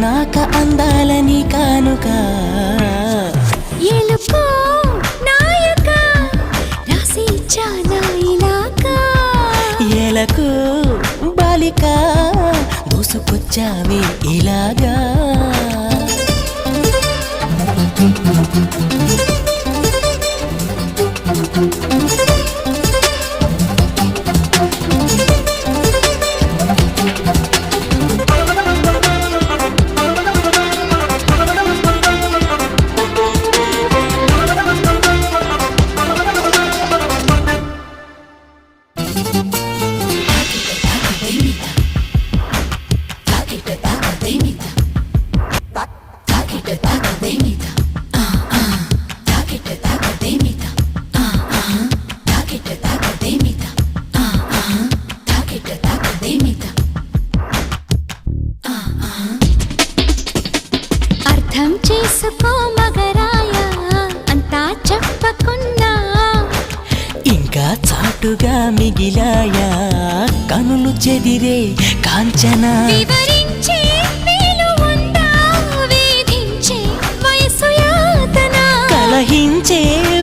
నాక అందాలని కానుక ఎలుకో నాయక రాసి ఇచ్చానా ఇలాగా ఎలకు బాలిక దూసుకొచ్చావే ఇలాగా అర్థం చేసుకో మగరాయ అంతా చెప్పకున్నా ఇంకా చాటుగా మిగిలాయా కనులు చెదిరే కాంచనా వివరి